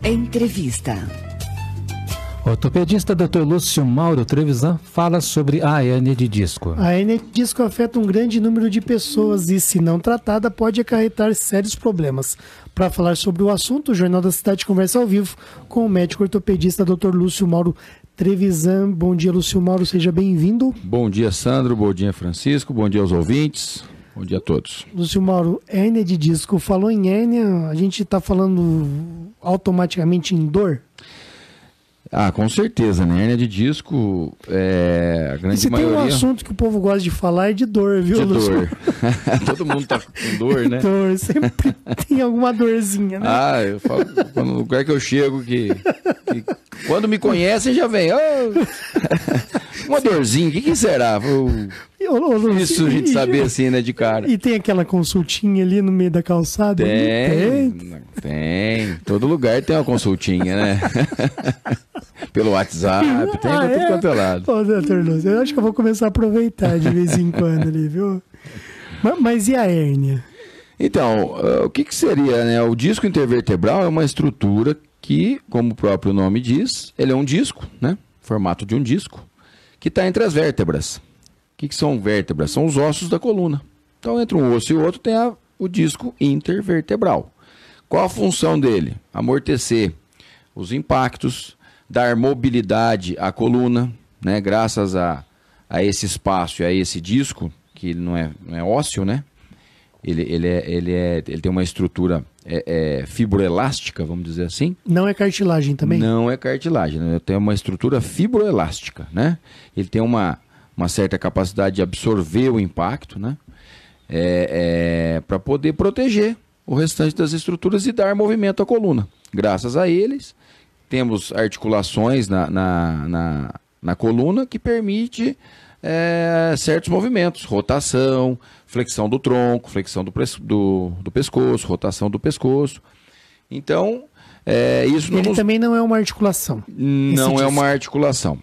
Entrevista. O ortopedista Dr. Lúcio Mauro Trevisan fala sobre a hérnia de disco. A hérnia de disco afeta um grande número de pessoas e, se não tratada, pode acarretar sérios problemas. Para falar sobre o assunto, o Jornal da Cidade conversa ao vivo com o médico ortopedista Dr. Lúcio Mauro Trevisan. Bom dia, Lúcio Mauro, seja bem-vindo. Bom dia, Sandro, bom dia, Francisco, bom dia aos ouvintes, bom dia a todos. Lúcio Mauro, hérnia de disco, falou em hérnia, a gente está falando automaticamente em dor? Ah, com certeza, né? Hérnia de disco, a grande maioria... Tem um assunto que o povo gosta de falar, é de dor, viu, Lúcio? Dor. Todo mundo tá com dor, né? Dor, sempre tem alguma dorzinha, né? Ah, eu falo, no lugar que eu chego, que quando me conhecem já vem, uma dorzinha, o que será? Isso a gente saber assim, né, de cara. E tem aquela consultinha ali no meio da calçada? Tem. Todo lugar tem uma consultinha, né? Pelo WhatsApp, tem pra tudo quanto é lado. Ô, doutor Lúcio, eu acho que eu vou começar a aproveitar de vez em quando ali, viu? Mas e a hérnia? Então, o que seria, né? O disco intervertebral é uma estrutura que, como o próprio nome diz, ele é um disco, né? Formato de um disco, que está entre as vértebras. O que são vértebras? São os ossos da coluna. Então, entre um osso e o outro tem o disco intervertebral. Qual a função dele? Amortecer os impactos, dar mobilidade à coluna, né? Graças a esse espaço e a esse disco, que não é ósseo, né? Ele tem uma estrutura fibroelástica, vamos dizer assim. Não é cartilagem também? Não é cartilagem, né? Tem uma estrutura fibroelástica, né? Ele tem uma certa capacidade de absorver o impacto, né? Para poder proteger o restante das estruturas e dar movimento à coluna. Graças a eles, temos articulações na coluna que permite certos movimentos, rotação, flexão do tronco, flexão do pescoço, rotação do pescoço. Então, isso Ele também não é uma articulação. Não é uma articulação,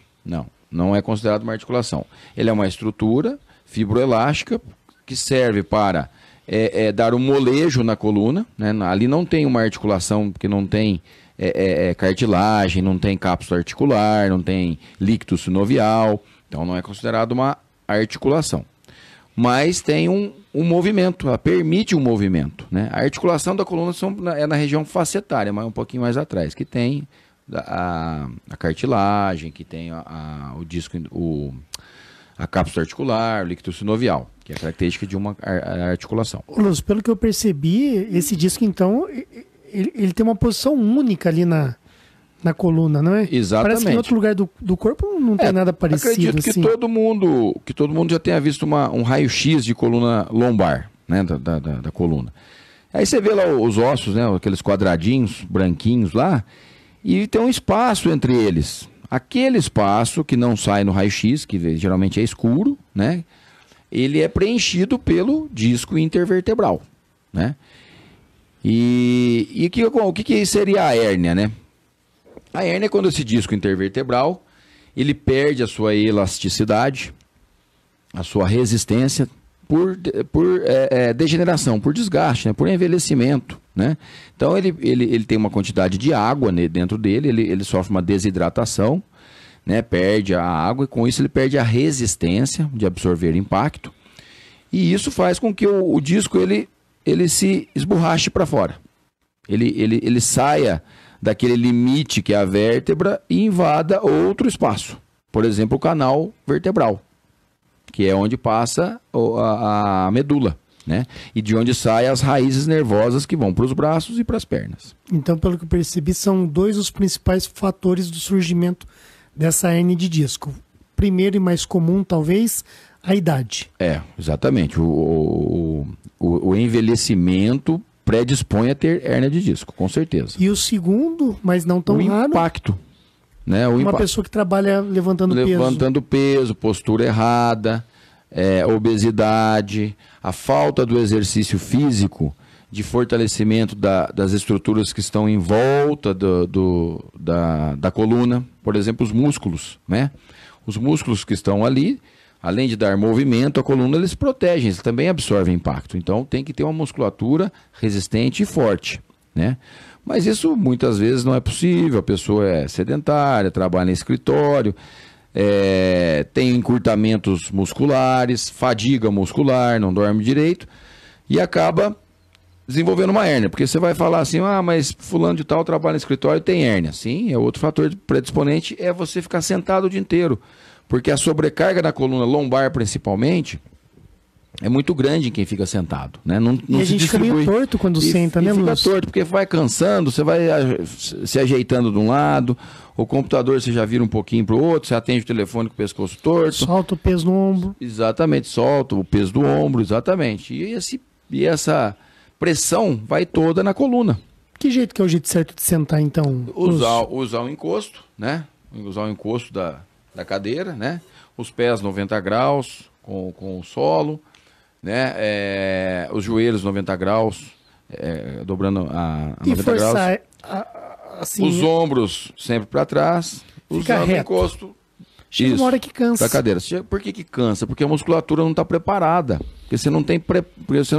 não é considerado uma articulação. Ele é uma estrutura fibroelástica que serve para dar um molejo na coluna, né? Ali não tem uma articulação, porque não tem cartilagem, não tem cápsula articular, não tem líquido sinovial, então não é considerado uma articulação. Mas tem um movimento, ela permite um movimento, né? A articulação da coluna é na região facetária, mas um pouquinho mais atrás, que tem a cartilagem, que tem o disco, a cápsula articular, o líquido sinovial, que é a característica de uma articulação. Lúcio, pelo que eu percebi, esse disco, então, ele tem uma posição única ali na coluna, não é? Exatamente. Parece que em outro lugar do corpo não tem nada parecido. Acredito assim. que todo mundo já tenha visto um raio-x de coluna lombar, né, da coluna. Aí você vê lá os ossos, né, aqueles quadradinhos branquinhos lá, e tem um espaço entre eles. Aquele espaço que não sai no raio-x, que geralmente é escuro, né, ele é preenchido pelo disco intervertebral, né? E o que seria a hérnia, né? A hérnia é quando esse disco intervertebral, ele perde a sua elasticidade, a sua resistência por degeneração, por desgaste, né? Por envelhecimento, né? Então ele tem uma quantidade de água dentro dele, ele sofre uma desidratação, né? Perde a água e com isso ele perde a resistência de absorver impacto. E isso faz com que o disco ele se esborrache para fora. Ele saia daquele limite que é a vértebra e invada outro espaço. Por exemplo, o canal vertebral, que é onde passa a medula, né? E de onde saem as raízes nervosas que vão para os braços e para as pernas. Então, pelo que eu percebi, são dois os principais fatores do surgimento dessa hérnia de disco. Primeiro e mais comum, talvez, a idade. Exatamente. O envelhecimento predispõe a ter hérnia de disco, com certeza. E o segundo, mas não tão raro... O impacto. Né? Uma pessoa que trabalha levantando peso, postura errada, obesidade, a falta do exercício físico, de fortalecimento das estruturas que estão em volta da coluna, por exemplo, os músculos, né? Os músculos que estão ali, além de dar movimento à coluna, eles protegem, eles também absorvem impacto. Então tem que ter uma musculatura resistente e forte, né? Mas isso muitas vezes não é possível, a pessoa é sedentária, trabalha em escritório, tem encurtamentos musculares, fadiga muscular, não dorme direito e acaba desenvolvendo uma hérnia. Porque você vai falar assim, mas fulano de tal trabalha no escritório e tem hérnia. Sim, é outro fator predisponente, é você ficar sentado o dia inteiro. Porque a sobrecarga na coluna lombar, principalmente, é muito grande em quem fica sentado, né? Não e a gente fica meio torto quando senta, né, Lúcio? Fica torto, porque vai cansando, você vai se ajeitando de um lado, o computador você já vira um pouquinho para o outro, você atende o telefone com o pescoço torto. Solta o peso no ombro. Exatamente, solta o peso do ombro, exatamente. E essa pressão vai toda na coluna. Que jeito que é o jeito certo de sentar, então? Usar o encosto, né? Usar o encosto da cadeira, né? Os pés 90 graus com o solo, né? Os joelhos 90 graus, dobrando a 90 graus. Assim, os ombros sempre para trás, usando o encosto. Chega uma hora que cansa. Da cadeira. Por que cansa? Porque a musculatura não está preparada. Porque você não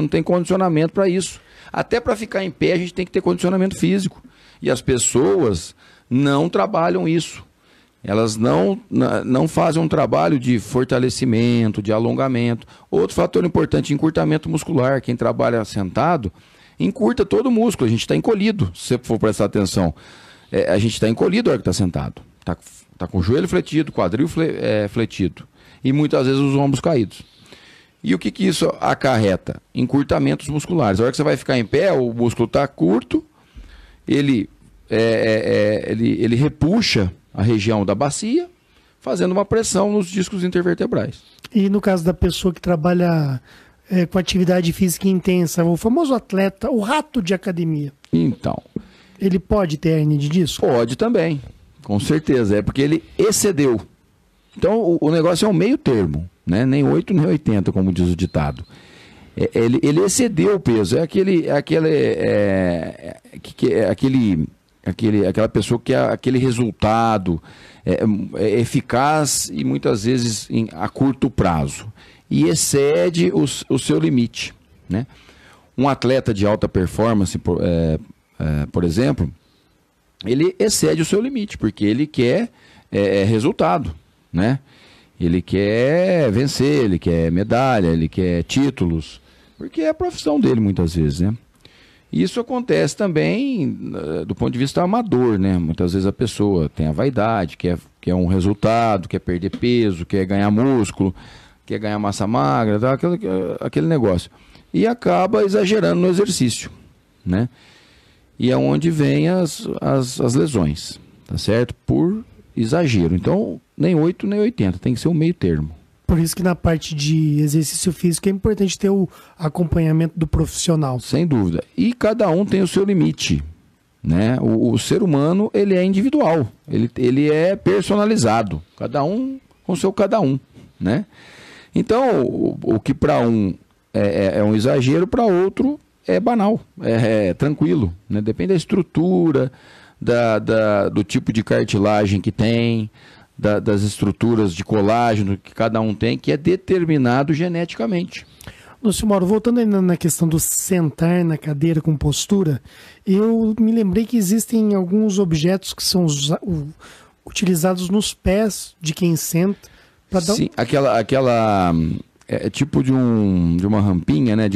tem condicionamento para isso. Até para ficar em pé a gente tem que ter condicionamento físico. E as pessoas não trabalham isso. Elas não fazem um trabalho de fortalecimento, de alongamento. Outro fator importante, encurtamento muscular. Quem trabalha sentado, encurta todo o músculo. A gente está encolhido, se você for prestar atenção. A gente está encolhido na hora que está sentado. Está com o joelho fletido, quadril fletido. E muitas vezes os ombros caídos. E o que isso acarreta? Encurtamentos musculares. A hora que você vai ficar em pé, o músculo está curto, ele repuxa a região da bacia, fazendo uma pressão nos discos intervertebrais. E no caso da pessoa que trabalha com atividade física intensa, o famoso atleta, o rato de academia. Então. Ele pode ter hérnia de disco? Pode também, com certeza. É porque ele excedeu. Então o negócio é um meio termo, né? Nem 8 nem 80, como diz o ditado. Ele excedeu o peso. Aquela pessoa que é aquele resultado eficaz e muitas vezes a curto prazo. E excede o seu limite, né? Um atleta de alta performance, por exemplo, ele excede o seu limite, porque ele quer resultado, né? Ele quer vencer, ele quer medalha, ele quer títulos, porque é a profissão dele muitas vezes, né? Isso acontece também do ponto de vista amador, né? Muitas vezes a pessoa tem a vaidade, quer um resultado, quer perder peso, quer ganhar músculo, quer ganhar massa magra, tá? aquele negócio. E acaba exagerando no exercício, né? E é onde vem as lesões, tá certo? Por exagero. Então, nem 8 nem 80, tem que ser um meio termo. Por isso que na parte de exercício físico é importante ter o acompanhamento do profissional. Sem dúvida. E cada um tem o seu limite, né? O ser humano, ele é individual, ele é personalizado, cada um com o seu cada um, né? Então, o que para um é um exagero, para outro é banal, é tranquilo, né? Depende da estrutura, do tipo de cartilagem que tem, das estruturas de colágeno que cada um tem, que é determinado geneticamente. Lúcio Mauro, voltando ainda na questão do sentar na cadeira com postura, eu me lembrei que existem alguns objetos que são utilizados nos pés de quem senta. Sim, aquela tipo de uma rampinha, né?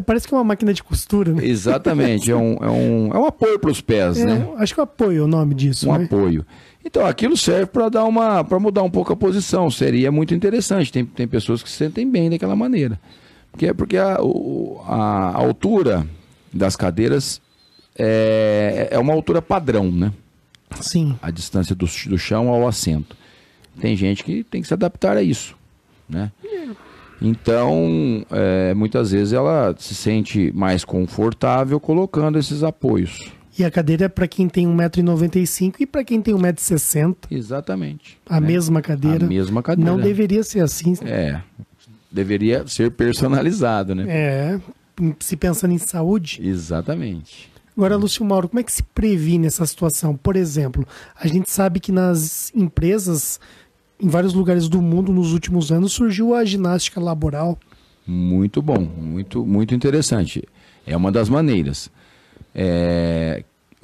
Parece que é uma máquina de costura, né? Exatamente, é um apoio para os pés, né? Acho que é apoio é o nome disso. Um apoio. Então, aquilo serve para mudar um pouco a posição. Seria muito interessante. Tem pessoas que se sentem bem daquela maneira. Porque a altura das cadeiras é uma altura padrão, né? Sim. A distância do chão ao assento. Tem gente que tem que se adaptar a isso, né? Então, muitas vezes ela se sente mais confortável colocando esses apoios. E a cadeira é para quem tem 1,95 m e para quem tem 1,60 m. Exatamente. A mesma cadeira. A mesma cadeira. Não deveria ser assim. Deveria ser personalizado, né? Se pensando em saúde. Exatamente. Agora, Lúcio Mauro, como é que se previne essa situação? Por exemplo, a gente sabe que nas empresas, em vários lugares do mundo, nos últimos anos, surgiu a ginástica laboral. Muito bom, muito interessante. É uma das maneiras.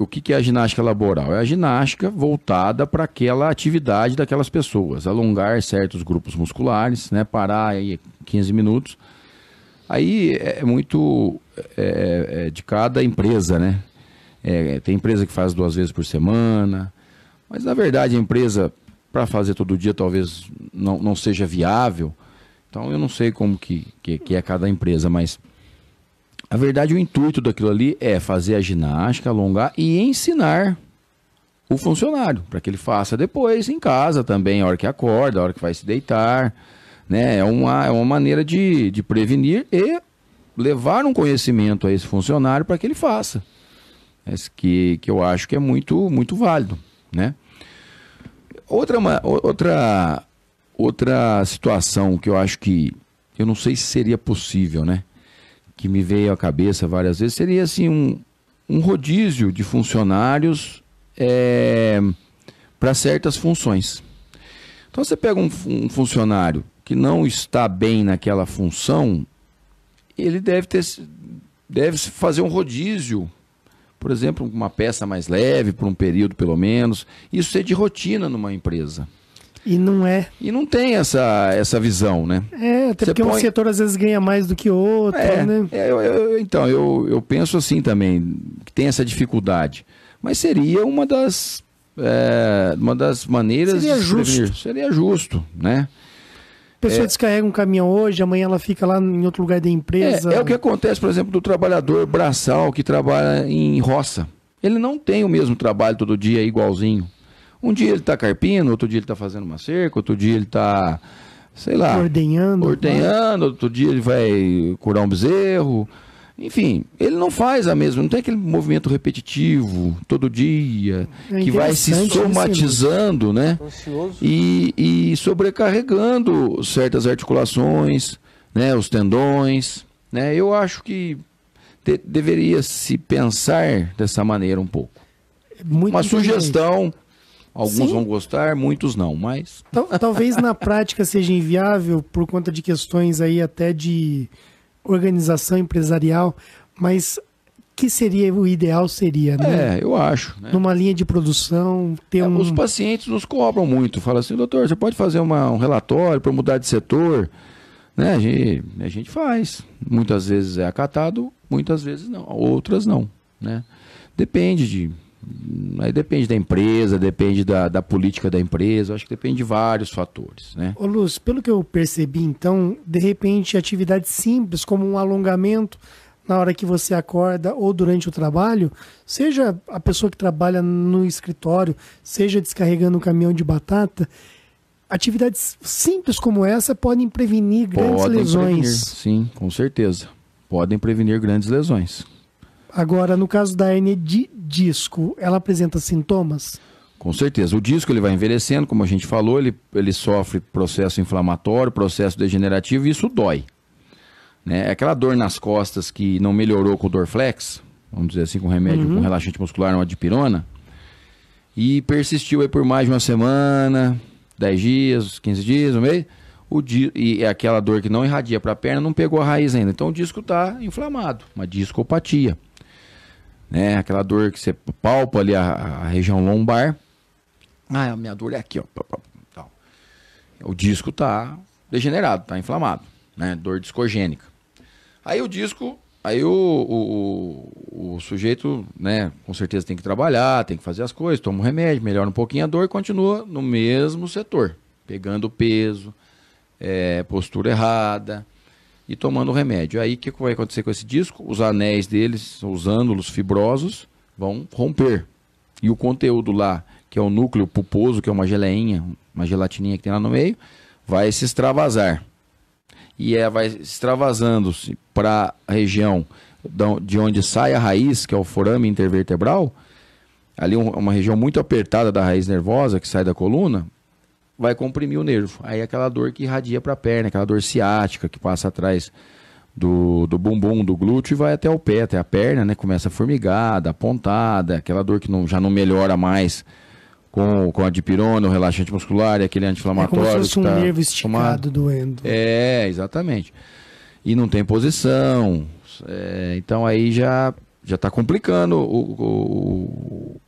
o que que é a ginástica laboral? É a ginástica voltada para aquela atividade daquelas pessoas, alongar certos grupos musculares, né? Parar aí 15 minutos. Aí é muito de cada empresa, né? Tem empresa que faz 2 vezes por semana, mas na verdade a empresa, para fazer todo dia, talvez não seja viável. Então eu não sei como que é cada empresa, mas na verdade o intuito daquilo ali é fazer a ginástica, alongar e ensinar o funcionário, para que ele faça depois em casa também, a hora que acorda, a hora que vai se deitar, né? É uma maneira de prevenir e levar um conhecimento a esse funcionário para que ele faça. Que eu acho que é muito, muito válido, né? Outra situação que eu acho que eu não sei se seria possível, né? Que me veio à cabeça várias vezes, seria assim um rodízio de funcionários para certas funções. Então você pega um funcionário que não está bem naquela função, ele deve fazer um rodízio, por exemplo, uma peça mais leve, por um período pelo menos. Isso é de rotina numa empresa. E não é. E não tem essa visão, né? Até porque um setor às vezes ganha mais do que outro, né? Então, eu penso assim também, que tem essa dificuldade. Mas seria uma das maneiras seria de justo. prevenir. Seria justo, né? A pessoa descarrega um caminhão hoje, amanhã ela fica lá em outro lugar da empresa. É o que acontece, por exemplo, do trabalhador braçal que trabalha em roça. Ele não tem o mesmo trabalho todo dia igualzinho. Um dia ele está carpindo, outro dia ele está fazendo uma cerca, outro dia ele está, sei lá, ordenhando, outro dia ele vai curar um bezerro. Enfim, ele não faz a mesma, não tem aquele movimento repetitivo todo dia, que vai se somatizando, né? E sobrecarregando certas articulações, né? Os tendões, né? Eu acho que deveria se pensar dessa maneira um pouco. Uma sugestão. Alguns vão gostar, muitos não, mas... Talvez na prática seja inviável por conta de questões aí até de organização empresarial, mas que seria o ideal seria, né? Eu acho. Né? Numa linha de produção, ter Os pacientes nos cobram muito, falam assim, doutor, você pode fazer um relatório para mudar de setor? Né? A gente faz. Muitas vezes é acatado, muitas vezes não, outras não, né? Aí depende da empresa, depende da política da empresa, acho que depende de vários fatores, né? Ô Lúcio, pelo que eu percebi, então, de repente, atividades simples, como um alongamento na hora que você acorda ou durante o trabalho, seja a pessoa que trabalha no escritório, seja descarregando um caminhão de batata, atividades simples como essa podem prevenir grandes lesões. Sim, com certeza. Podem prevenir grandes lesões. Agora, no caso da hérnia de disco, ela apresenta sintomas? Com certeza. O disco ele vai envelhecendo, como a gente falou, ele sofre processo inflamatório, processo degenerativo e isso dói. Né? É aquela dor nas costas que não melhorou com o Dorflex, vamos dizer assim, com remédio, com relaxante muscular, uma dipirona, e persistiu aí por mais de uma semana, 10 dias, 15 dias, um mês, e é aquela dor que não irradia para a perna, não pegou a raiz ainda. Então o disco está inflamado, uma discopatia. Né? Aquela dor que você palpa ali a região lombar. A minha dor é aqui, ó. O disco está degenerado, está inflamado, né? Dor discogênica. Aí o disco, o sujeito, né, com certeza tem que trabalhar, tem que fazer as coisas, toma um remédio, melhora um pouquinho a dor e continua no mesmo setor, pegando peso, postura errada e tomando remédio. Aí o que vai acontecer com esse disco? Os anéis deles, os ânulos fibrosos, vão romper. E o conteúdo lá, que é o núcleo pulposo, que é uma geleinha, uma gelatininha que tem lá no meio, vai se extravasar. E vai extravasando-se para a região de onde sai a raiz, que é o forame intervertebral, ali uma região muito apertada da raiz nervosa, que sai da coluna, vai comprimir o nervo. Aí aquela dor que irradia para a perna, aquela dor ciática que passa atrás do bumbum, do glúteo e vai até o pé, até a perna, né? Começa a formigar, a pontada, aquela dor que já não melhora mais com a dipirona, o relaxante muscular e aquele anti-inflamatório. É como se fosse um nervo esticado doendo. Exatamente. E não tem posição. Então aí já tá complicando, o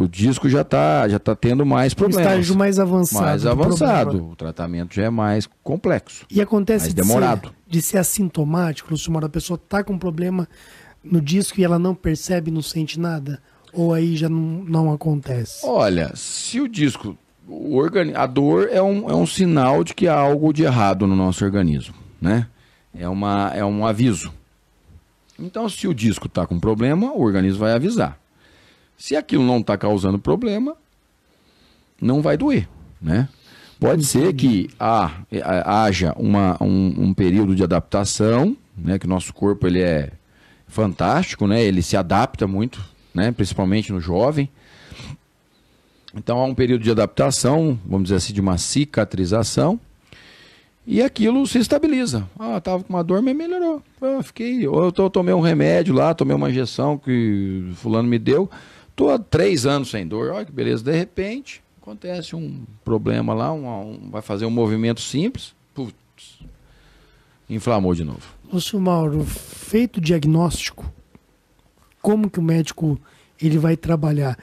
disco já tá tendo mais problemas. Estágio mais avançado. Mais avançado, o tratamento já é mais complexo. E acontece mais demorado. De ser assintomático, Lúcio Mauro, a pessoa tá com um problema no disco e ela não percebe, não sente nada? Ou aí já não acontece? Olha, se o disco, a dor é um sinal de que há algo de errado no nosso organismo, né? É um aviso. Então, se o disco está com problema, o organismo vai avisar. Se aquilo não está causando problema, não vai doer, né? Pode ser que haja um período de adaptação, né? Que o nosso corpo ele é fantástico, né? Ele se adapta muito, né? Principalmente no jovem. Então há um período de adaptação, vamos dizer assim, de uma cicatrização. E aquilo se estabiliza. Tava com uma dor, mas melhorou. Eu tomei um remédio lá, tomei uma injeção que fulano me deu. Tô há 3 anos sem dor. Olha que beleza. De repente, acontece um problema lá, vai fazer um movimento simples. Putz, inflamou de novo. Lúcio Mauro, feito o diagnóstico, como que o médico ele vai trabalhar?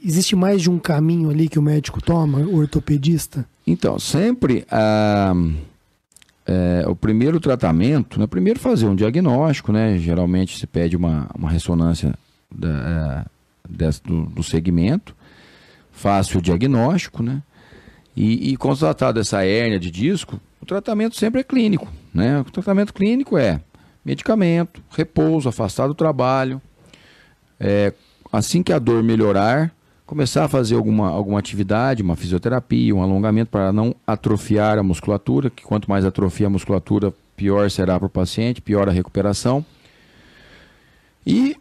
Existe mais de um caminho ali que o médico toma, o ortopedista? Então, sempre... o primeiro tratamento, né? Primeiro fazer um diagnóstico, né? Geralmente se pede uma ressonância do segmento, faz o diagnóstico, né? E constatado essa hérnia de disco, o tratamento sempre é clínico, né? O tratamento clínico é medicamento, repouso, afastar do trabalho, assim que a dor melhorar, começar a fazer alguma atividade, uma fisioterapia, um alongamento para não atrofiar a musculatura, que quanto mais atrofia a musculatura, pior será para o paciente, pior a recuperação. E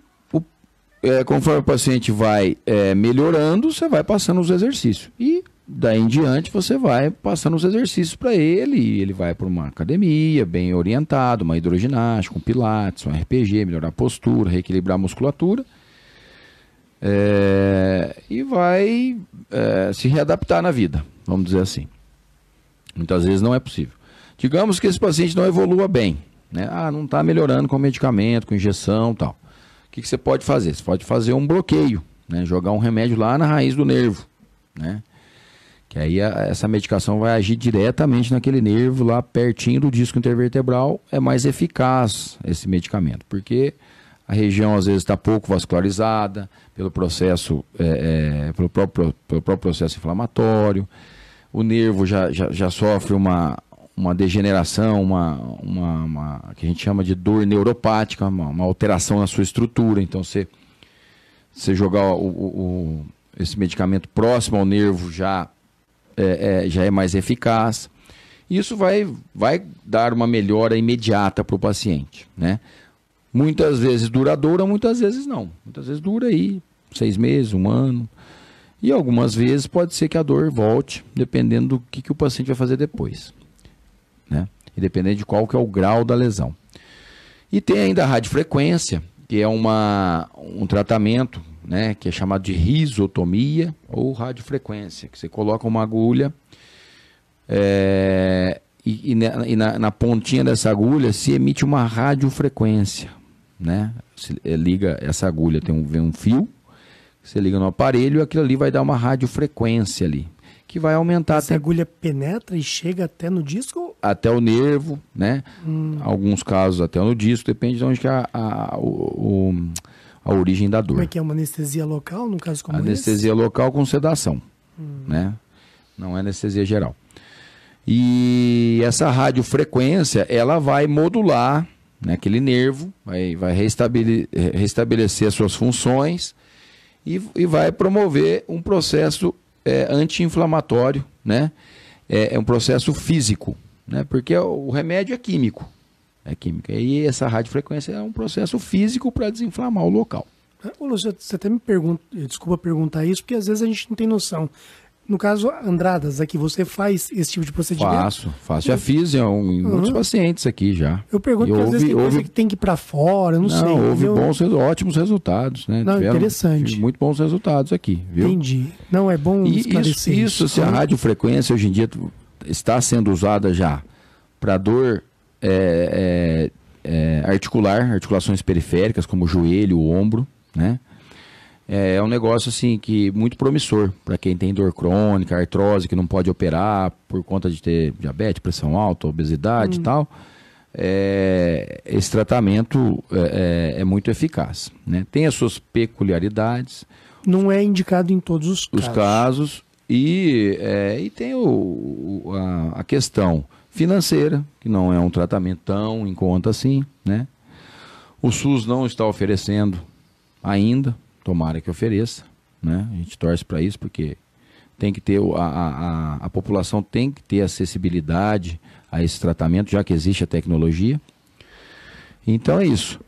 conforme o paciente vai melhorando, você vai passando os exercícios. E daí em diante você vai passando os exercícios para ele, e ele vai para uma academia bem orientado, uma hidroginástica, um pilates, um RPG, melhorar a postura, reequilibrar a musculatura. E vai se readaptar na vida, vamos dizer assim. Muitas vezes não é possível. Digamos que esse paciente não evolua bem, né? Não está melhorando com medicamento, com injeção e tal. O que você pode fazer? Você pode fazer um bloqueio, né? Jogar um remédio lá na raiz do nervo, né? Que aí essa medicação vai agir diretamente naquele nervo lá pertinho do disco intervertebral. É mais eficaz esse medicamento, porque a região às vezes está pouco vascularizada pelo processo, pelo próprio processo inflamatório. O nervo já sofre uma degeneração, uma que a gente chama de dor neuropática, uma alteração na sua estrutura. Então, você jogar esse medicamento próximo ao nervo já é mais eficaz. Isso vai dar uma melhora imediata para o paciente, né? Muitas vezes duradoura, muitas vezes não. Muitas vezes dura aí 6 meses, 1 ano. E algumas vezes pode ser que a dor volte, dependendo do que o paciente vai fazer depois, né? E dependendo de qual que é o grau da lesão. E tem ainda a radiofrequência, que é um tratamento, né, que é chamado de risotomia ou radiofrequência, que você coloca uma agulha e na pontinha dessa agulha se emite uma radiofrequência, né? Se liga essa agulha, vem um fio, você liga no aparelho e aquilo ali vai dar uma radiofrequência ali, que vai aumentar. Essa agulha penetra e chega até no disco? Até o nervo, né? Alguns casos até no disco, depende de onde que é a origem da dor. Como é que é? Uma anestesia local, no caso como anestesia local com sedação, né? Não é anestesia geral. E essa radiofrequência, ela vai modular, né, aquele nervo, vai restabelecer as suas funções e vai promover um processo anti-inflamatório, né? É um processo físico, né? Porque o remédio é químico. E essa radiofrequência é um processo físico para desinflamar o local. Ô, Lúcio, você até me pergunta, desculpa perguntar isso, porque às vezes a gente não tem noção. No caso, Andradas, aqui você faz esse tipo de procedimento? Faço. Já fiz em muitos pacientes aqui já. Eu pergunto porque às vezes tem coisa que tem que ir para fora, eu não sei. Houve ótimos resultados, né? Interessante. Muito bons resultados aqui, viu? Entendi. Não, é bom esclarecer isso. Se a radiofrequência hoje em dia está sendo usada já para dor articulações periféricas, como o joelho, o ombro, né? É um negócio assim que muito promissor para quem tem dor crônica, artrose, que não pode operar por conta de ter diabetes, pressão alta, obesidade e tal. Esse tratamento é muito eficaz, né? Tem as suas peculiaridades. Não é indicado em todos os casos. E tem a questão financeira, que não é um tratamento tão em conta assim, né? O SUS não está oferecendo ainda, tomara que ofereça, né? A gente torce para isso, porque tem que ter a população tem que ter acessibilidade a esse tratamento, já que existe a tecnologia. Então é isso.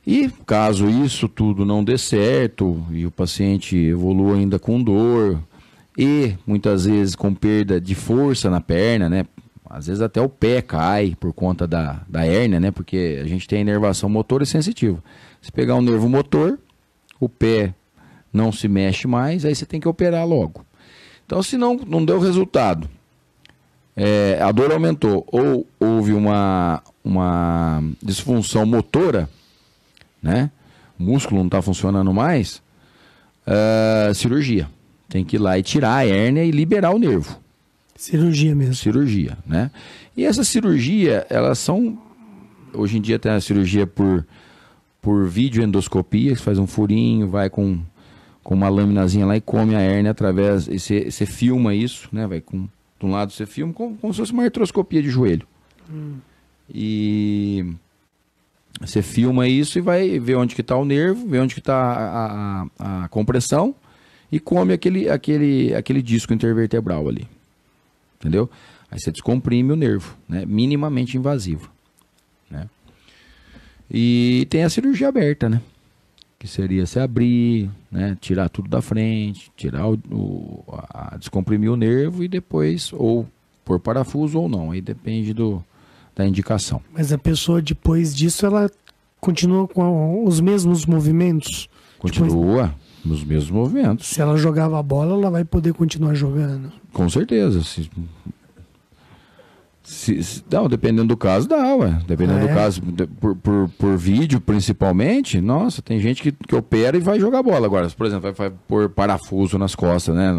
E caso isso tudo não dê certo e o paciente evolua ainda com dor e muitas vezes com perda de força na perna, né? Às vezes até o pé cai por conta da hérnia, né? Porque a gente tem a inervação motora e sensitiva. Se pegar um nervo motor, o pé não se mexe mais, aí você tem que operar logo. Então, se não deu resultado, a dor aumentou ou houve uma disfunção motora, né? O músculo não está funcionando mais, cirurgia. Tem que ir lá e tirar a hérnia e liberar o nervo. Cirurgia mesmo. Cirurgia, né? E essa cirurgia, elas são... Hoje em dia tem a cirurgia por videoendoscopia, que faz um furinho, vai com uma laminazinha lá e come a hérnia através... E você filma isso, né? Vai de um lado você filma como se fosse uma artroscopia de joelho. E você filma isso e vai ver onde que está o nervo, ver onde que está a compressão e come aquele disco intervertebral ali. Entendeu? Aí você descomprime o nervo, né? Minimamente invasivo, né? E tem a cirurgia aberta, né? Que seria se abrir, né? Tirar tudo da frente, descomprimir o nervo e depois ou pôr parafuso ou não, aí depende da indicação. Mas a pessoa depois disso, ela continua com os mesmos movimentos? Continua nos mesmos movimentos. Se ela jogava a bola, ela vai poder continuar jogando? Com certeza. Não, dependendo do caso, dá, ué. Dependendo do caso, por vídeo principalmente, nossa, tem gente que opera e vai jogar bola. Agora, por exemplo, vai pôr parafuso nas costas, né?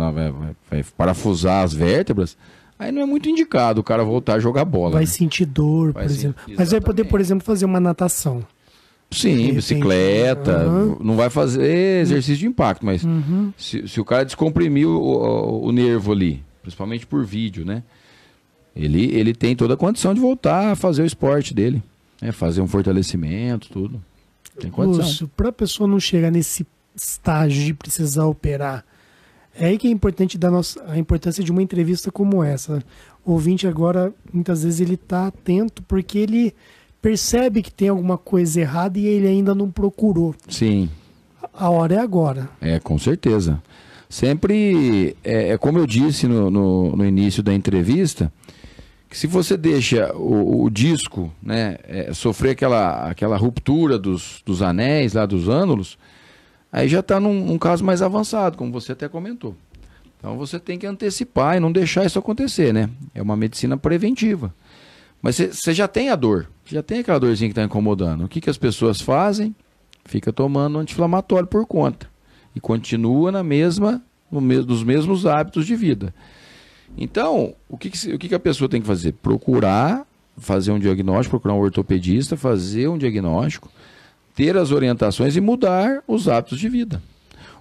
Vai parafusar as vértebras. Aí não é muito indicado o cara voltar a jogar bola. Vai né? sentir dor, por exemplo. Mas vai poder, por exemplo, fazer uma natação. Sim, bicicleta. Não vai fazer exercício de impacto, mas se o cara descomprimir o nervo ali, principalmente por vídeo, né? Ele tem toda a condição de voltar a fazer o esporte dele, né? Fazer um fortalecimento, tudo. Tem condição. Lúcio, para a pessoa não chegar nesse estágio de precisar operar, é aí que é importante a importância de uma entrevista como essa. O ouvinte agora, muitas vezes, ele está atento porque ele percebe que tem alguma coisa errada e ele ainda não procurou. Sim. A hora é agora. Com certeza. Sempre, como eu disse no início da entrevista, que se você deixa o disco, né, sofrer aquela ruptura dos anéis, lá dos ânulos, aí já está num caso mais avançado, como você até comentou. Então você tem que antecipar e não deixar isso acontecer, né? É uma medicina preventiva. Mas você já tem a dor, já tem aquela dorzinha que está incomodando. O que as pessoas fazem? Fica tomando anti-inflamatório por conta. E continua dos mesmos hábitos de vida. Então, o que a pessoa tem que fazer? Procurar fazer um diagnóstico, procurar um ortopedista, fazer um diagnóstico, ter as orientações e mudar os hábitos de vida.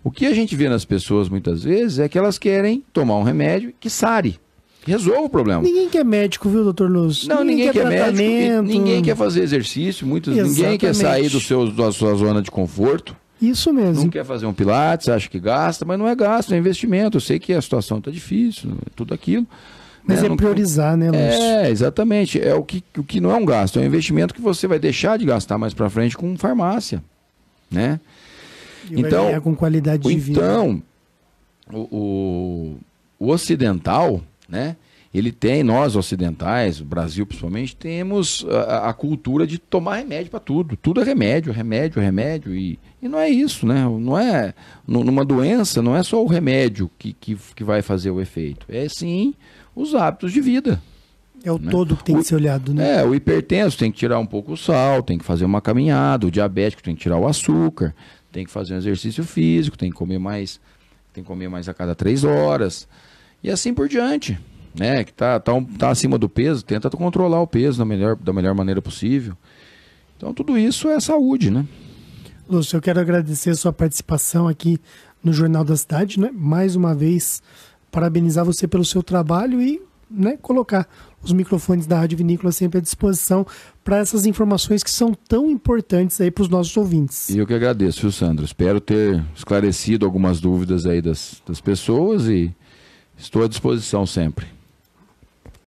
O que a gente vê nas pessoas muitas vezes é que elas querem tomar um remédio que sare, que resolva o problema. Ninguém quer médico, viu, doutor Lúcio? Não, ninguém quer médico, ninguém quer fazer exercício, ninguém quer sair da sua zona de conforto. Isso mesmo. Não quer fazer um pilates, acha que gasta, mas não é gasto, é investimento. Eu sei que a situação está difícil, tudo aquilo. Mas é priorizar, né, Lúcio? Exatamente. O que não é um gasto, é um investimento que você vai deixar de gastar mais para frente com farmácia, né? E vai ganhar com qualidade de vida. Então, o ocidental, né? Ele tem, nós ocidentais, o Brasil principalmente, temos a cultura de tomar remédio para tudo. Tudo é remédio, e não é isso, né? Não é, numa doença, não é só o remédio que vai fazer o efeito. É sim os hábitos de vida. É o todo que tem que ser olhado, né? O hipertenso tem que tirar um pouco o sal, tem que fazer uma caminhada, o diabético tem que tirar o açúcar, tem que fazer um exercício físico, tem que comer mais a cada 3 horas, e assim por diante, né? Que tá acima do peso, tenta controlar o peso da melhor maneira possível. Então tudo isso é saúde, né? Lúcio, eu quero agradecer a sua participação aqui no Jornal da Cidade, né? Mais uma vez, parabenizar você pelo seu trabalho e, né, colocar os microfones da Rádio Vinícola sempre à disposição para essas informações que são tão importantes aí para os nossos ouvintes. E eu que agradeço, viu, Sandro? Espero ter esclarecido algumas dúvidas aí das pessoas e estou à disposição sempre.